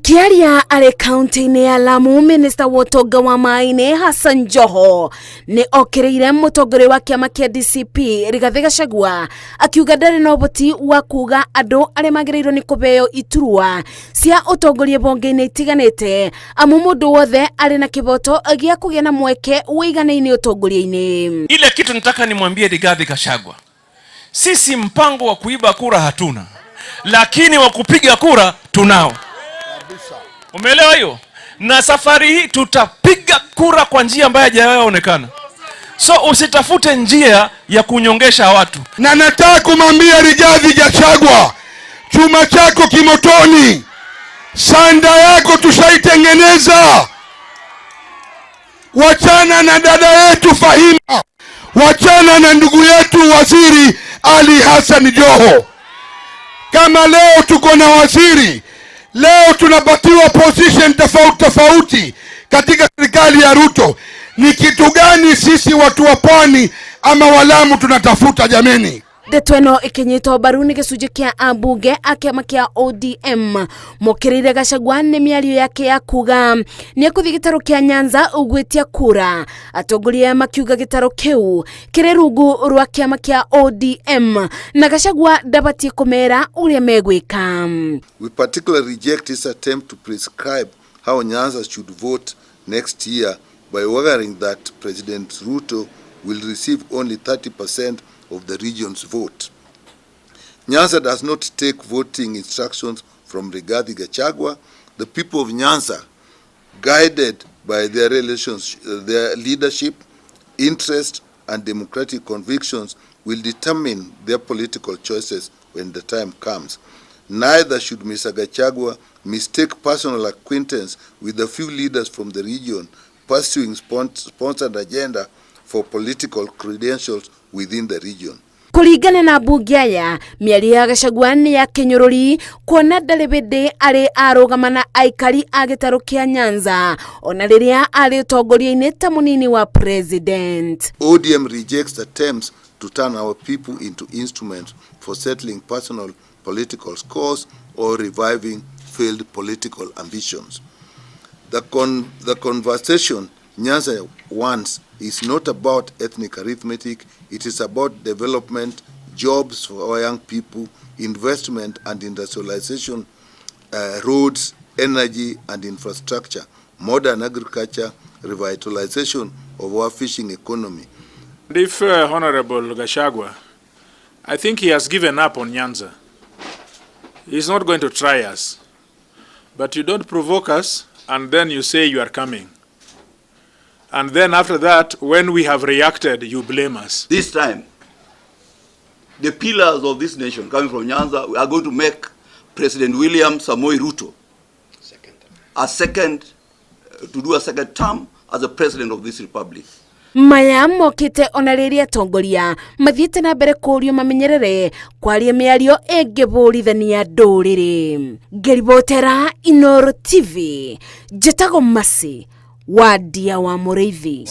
Akiaria ale kaunti ya Lamu, Minister wa ũtonga wa maĩ Hassan Joho ni okĩrĩire mũtongoria wa kĩama kĩa DCP Rigathi Gachagua akiuga ndarĩ na ũhoti wa kuga andũ arĩa magĩrĩirwo ni kũbeo iturwa cia ũtongoria bonge-inĩ itiganĩte amu mũndũ wothe arĩ na kĩboto gĩa kũgĩa na mweke ũiganaine ũtongoria-inĩ. Ile kitu nataka nimwambie Rigathi Gachagua, sisi mpango wa kuiba kura hatuna, lakini wa kupiga kura tunao. Umeelewa hiyo? Na safari hii tutapiga kura kwa njia ambayo haijaonekana. So usitafute njia ya kunyongesha watu. Na nataka kumwambia Rigathi Gachagua, chuma chako kimotoni, sanda yako tushaitengeneza. Wachana na dada yetu Fahima, wachana na ndugu yetu Waziri Ali Hassan Joho. Kama leo tuko na waziri, leo tunapatiwa position tofauti katika serikali ya Ruto. Ni kitu gani sisi watu wa Pwani ama Walamu tunatafuta jameni? Ndeto ĩno ĩkinyĩtwo mbaru nĩ gĩcunjĩ kĩa ambunge a kĩama kĩa ODM mũkĩrĩire Gachagua nĩ mĩario yake ya kuga nĩ ekũthiĩ gĩtaro kĩa Nyanza ũgwĩtia kura. Atongoria makiuga gĩtaro kĩu kĩrĩ rungu rwa kĩama kĩa ODM na Gachagua ndabatie kũmera ũrĩa megwĩka. We particularly reject this attempt to prescribe how Nyanza should vote next year by arguing that President Ruto will receive only 30% of the region's vote. Nyanza does not take voting instructions from Rigathi Gachagua. The people of Nyanza, guided by their their leadership, interest, and democratic convictions, will determine their political choices when the time comes. Neither should Mr. Gachagua mistake personal acquaintance with a few leaders from the region pursuing sponsored agenda for political credentials within the region. Kuringana na bunge aya, mĩario ya Gachagua nĩ ya kĩnyũrũri kuona ndarĩ bĩndĩ arĩ arũgama na aikari a gĩtarũ kĩa Nyanza ona rĩrĩa arĩ ũtongoria-inĩ ta mũnini wa president. ODM rejects attempts to turn our people into instruments for settling personal political scores or reviving failed political ambitions. The conversation Nyanza wants is not about ethnic arithmetic. It is about development, jobs for our young people, investment and industrialization, roads, energy and infrastructure, modern agriculture, revitalization of our fishing economy. If Honorable Gachagua, I think he has given up on Nyanza. He's not going to try us. But you don't provoke us and then you say you are coming. And then after that, when we have reacted, you blame us. This time, the pillars of this nation coming from Nyanza are going to make President William Samoei Ruto to do a second term as the president of this republic. Maya mokite ona rĩrĩa atongoria mathiĩte na mbere kũũrio mamenyerere kwaria mĩario ĩngĩbũrithania ndũrĩrĩ. Ngeribotera Inooro TV, njĩtagwo Masi wa Ndia wa Mũrĩithi.